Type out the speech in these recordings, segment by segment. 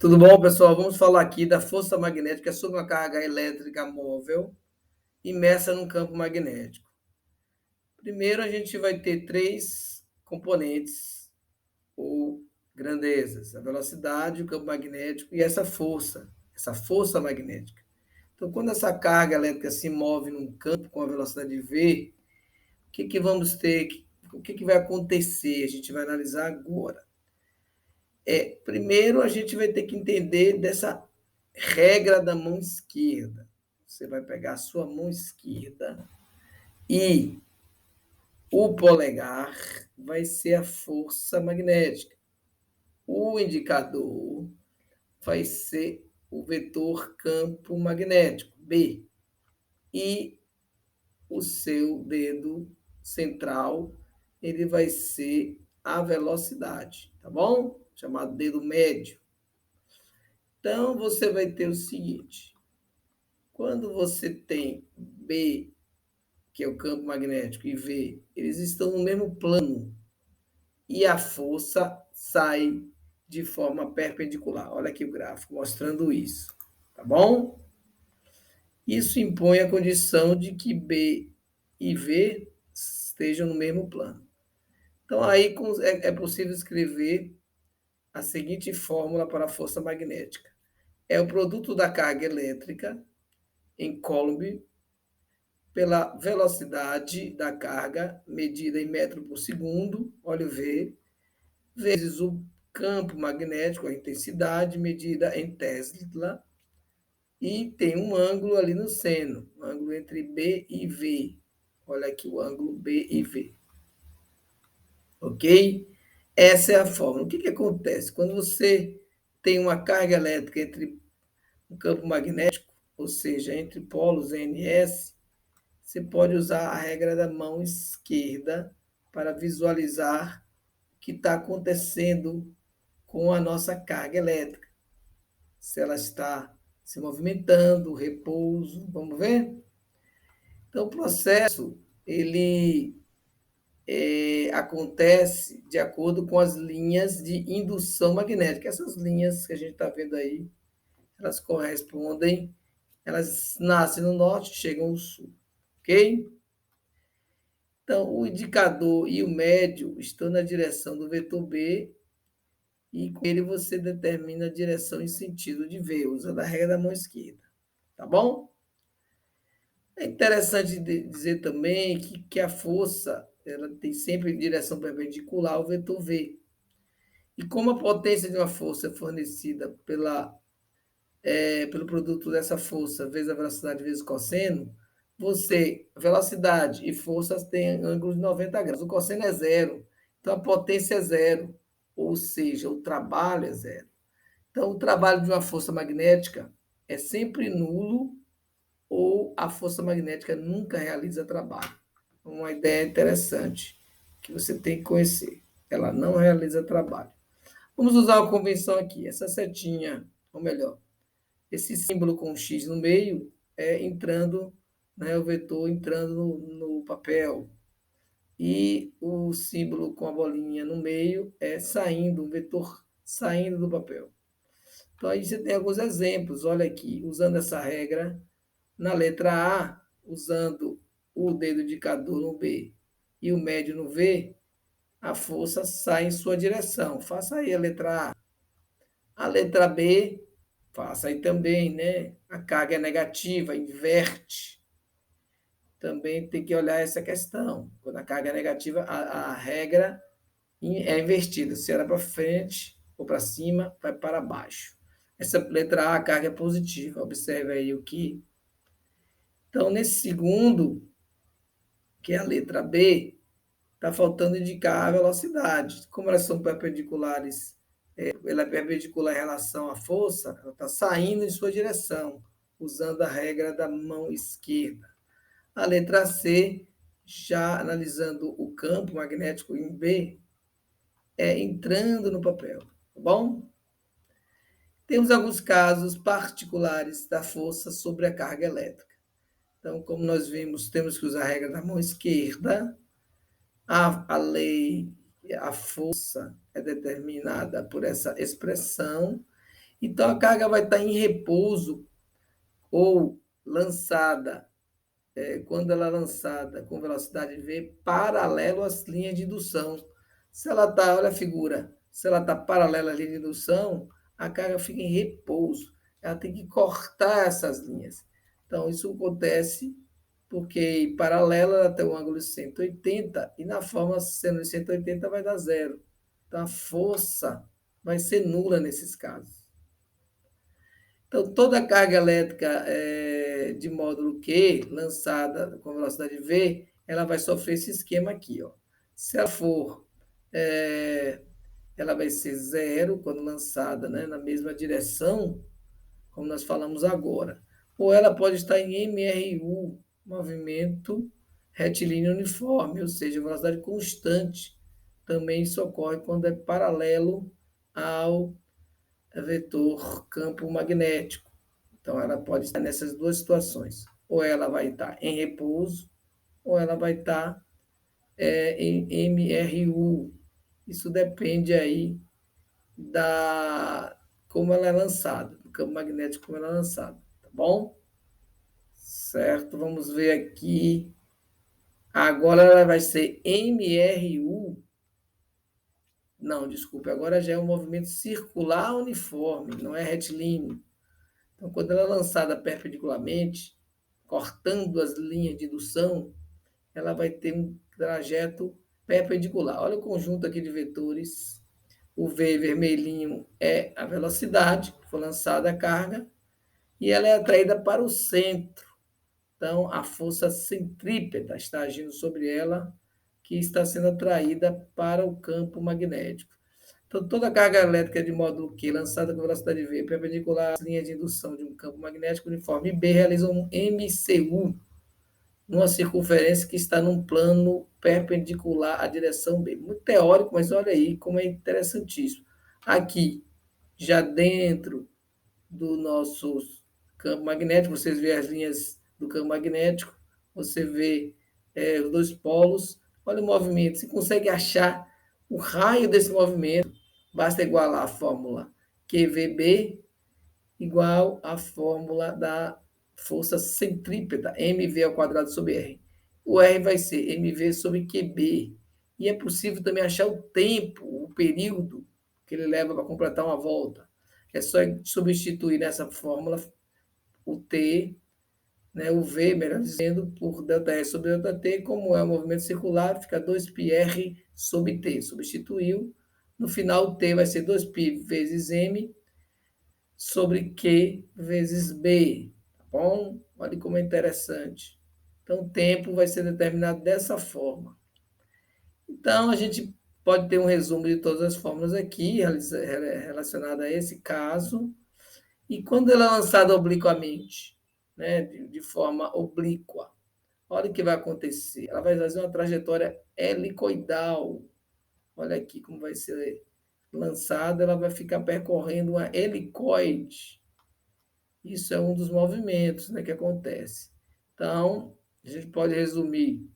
Tudo bom, pessoal? Vamos falar aqui da força magnética sobre uma carga elétrica móvel imersa num campo magnético. Primeiro, a gente vai ter três componentes ou grandezas: a velocidade, o campo magnético e essa força magnética. Então, quando essa carga elétrica se move num campo com a velocidade v, o que vamos ter? O que vai acontecer? A gente vai analisar agora. Primeiro, a gente vai ter que entender dessa regra da mão esquerda. Você vai pegar a sua mão esquerda e o polegar vai ser a força magnética. O indicador vai ser o vetor campo magnético, B. E o seu dedo central, ele vai ser a velocidade, tá bom? Chamado dedo médio. Então, você vai ter o seguinte: quando você tem B, que é o campo magnético, e V, eles estão no mesmo plano e a força sai de forma perpendicular. Olha aqui o gráfico mostrando isso, tá bom? Isso impõe a condição de que B e V estejam no mesmo plano. Então, aí é possível escrever a seguinte fórmula para a força magnética: é o produto da carga elétrica em Coulomb pela velocidade da carga medida em metro por segundo, olha o V, vezes o campo magnético, a intensidade medida em Tesla, e tem um ângulo ali no seno, um ângulo entre B e V. Olha aqui o ângulo B e V. Ok? Essa é a fórmula. O que acontece? Quando você tem uma carga elétrica entre um campo magnético, ou seja, entre polos NS, você pode usar a regra da mão esquerda para visualizar o que está acontecendo com a nossa carga elétrica. Se ela está se movimentando, repouso, vamos ver? Então, o processo, ele acontece de acordo com as linhas de indução magnética. Essas linhas que a gente está vendo aí, elas correspondem, elas nascem no norte e chegam ao sul, ok? Então, o indicador e o médio estão na direção do vetor B e com ele você determina a direção em sentido de V, usando a regra da mão esquerda. Tá bom? É interessante dizer também que a força ela tem sempre direção perpendicular ao vetor V. E como a potência de uma força é fornecida pelo produto dessa força vezes a velocidade vezes o cosseno, velocidade e forças têm ângulos de 90 graus. O cosseno é zero, então a potência é zero, ou seja, o trabalho é zero. Então, o trabalho de uma força magnética é sempre nulo ou a força magnética nunca realiza trabalho. Uma ideia interessante que você tem que conhecer. Ela não realiza trabalho. Vamos usar a convenção aqui. Essa setinha, ou melhor, esse símbolo com X no meio é entrando, né, o vetor entrando no papel. E o símbolo com a bolinha no meio é saindo, um vetor saindo do papel. Então, aí você tem alguns exemplos. Olha aqui, usando essa regra, na letra A, usando o dedo indicador no B e o médio no V, a força sai em sua direção. Faça aí a letra A. A letra B, faça aí também, né? A carga é negativa, inverte. Também tem que olhar essa questão. Quando a carga é negativa, a regra é invertida. Se era para frente ou para cima, vai para baixo. Essa letra A, a carga é positiva. Observe aí o que. Então, nesse segundo, que é a letra B, está faltando indicar a velocidade. Como elas são perpendiculares, ela é perpendicular em relação à força, ela está saindo em sua direção, usando a regra da mão esquerda. A letra C, já analisando o campo magnético em B, é entrando no papel, tá bom? Temos alguns casos particulares da força sobre a carga elétrica. Então, como nós vimos, temos que usar a regra da mão esquerda. A lei, a força é determinada por essa expressão. Então, a carga vai estar em repouso ou lançada, quando ela é lançada com velocidade v paralelo às linhas de indução. Se ela está, olha a figura, se ela está paralela à linha de indução, a carga fica em repouso. Ela tem que cortar essas linhas. Então, isso acontece porque paralela ela tem um ângulo de 180 e na forma sendo de 180 vai dar zero. Então, a força vai ser nula nesses casos. Então, toda carga elétrica de módulo Q, lançada com velocidade V, ela vai sofrer esse esquema aqui. Ó. Se ela for, ela vai ser zero quando lançada, né, na mesma direção, como nós falamos agora. Ou ela pode estar em MRU, movimento retilíneo uniforme, ou seja, velocidade constante. Também isso ocorre quando é paralelo ao vetor campo magnético. Então, ela pode estar nessas duas situações. Ou ela vai estar em repouso, ou ela vai estar em MRU. Isso depende aí da como ela é lançada, do campo magnético como ela é lançada, tá bom? Certo, vamos ver aqui. Agora ela vai ser MRU. Não, desculpe, agora já é um movimento circular uniforme, não é retilíneo. Então, quando ela é lançada perpendicularmente, cortando as linhas de indução, ela vai ter um trajeto perpendicular. Olha o conjunto aqui de vetores. O V vermelhinho é a velocidade que foi lançada a carga e ela é atraída para o centro. Então, a força centrípeta está agindo sobre ela, que está sendo atraída para o campo magnético. Então, toda a carga elétrica de módulo Q lançada com velocidade V perpendicular às linhas de indução de um campo magnético uniforme B realiza um MCU numa circunferência que está num plano perpendicular à direção B. Muito teórico, mas olha aí como é interessantíssimo. Aqui, já dentro do nosso campo magnético, vocês veem as linhas do campo magnético, você vê os dois polos, olha o movimento, você consegue achar o raio desse movimento, basta igualar a fórmula QVB igual à fórmula da força centrípeta, mv ao quadrado sobre r. O r vai ser mv sobre qb. E é possível também achar o tempo, o período que ele leva para completar uma volta. É só substituir nessa fórmula o t, né, o v, melhor dizendo, por ΔR sobre ΔT, como é um movimento circular, fica 2πr sobre t. Substituiu. No final, o t vai ser 2π vezes m sobre Q vezes B, tá bom? Olha como é interessante. Então, o tempo vai ser determinado dessa forma. Então, a gente pode ter um resumo de todas as fórmulas aqui, relacionada a esse caso. E quando ela é lançada obliquamente, né, de forma oblíqua, olha o que vai acontecer. Ela vai fazer uma trajetória helicoidal. Olha aqui como vai ser lançada, ela vai ficar percorrendo uma helicoide. Isso é um dos movimentos, né, que acontece. Então, a gente pode resumir,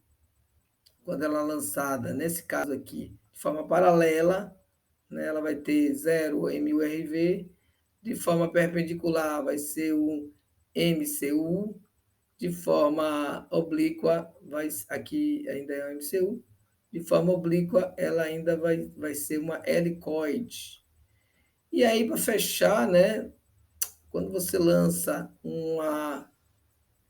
quando ela é lançada, nesse caso aqui, de forma paralela, né, ela vai ter 0 MURV, de forma perpendicular vai ser um MCU, de forma oblíqua, aqui ainda é um MCU, de forma oblíqua ela ainda vai ser uma helicoide. E aí, para fechar, né, quando você lança uma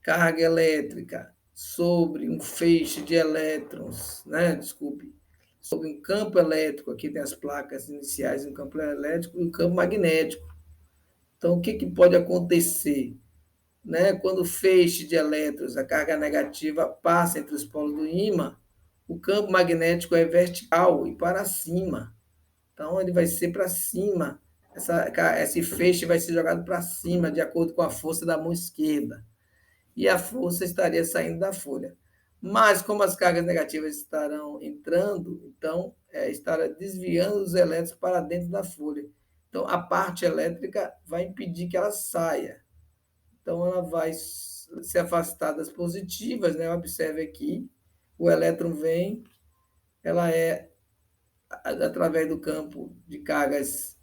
carga elétrica sobre um feixe de elétrons, né? Desculpe, sobre um campo elétrico, aqui tem as placas iniciais, um campo elétrico e um campo magnético. Então, o que, que pode acontecer? Né? Quando o feixe de elétrons, a carga negativa, passa entre os polos do ímã, o campo magnético é vertical e para cima. Então, ele vai ser para cima. Esse feixe vai ser jogado para cima, de acordo com a força da mão esquerda. E a força estaria saindo da folha. Mas, como as cargas negativas estarão entrando, então, estará desviando os elétrons para dentro da folha. Então, a parte elétrica vai impedir que ela saia. Então, ela vai se afastar das positivas, né? Observe aqui, o elétron vem, ela é através do campo de cargas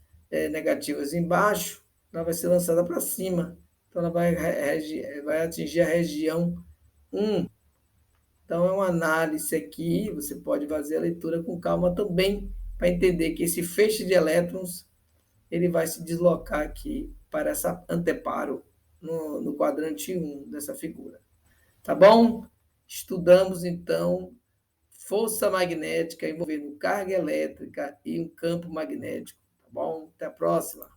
negativas embaixo, ela vai ser lançada para cima. Então, ela vai atingir a região 1. Então, é uma análise aqui, você pode fazer a leitura com calma também, para entender que esse feixe de elétrons ele vai se deslocar aqui para essa anteparo no quadrante 1 dessa figura. Tá bom? Estudamos, então, força magnética envolvendo carga elétrica e um campo magnético. Tá bom? Até a próxima.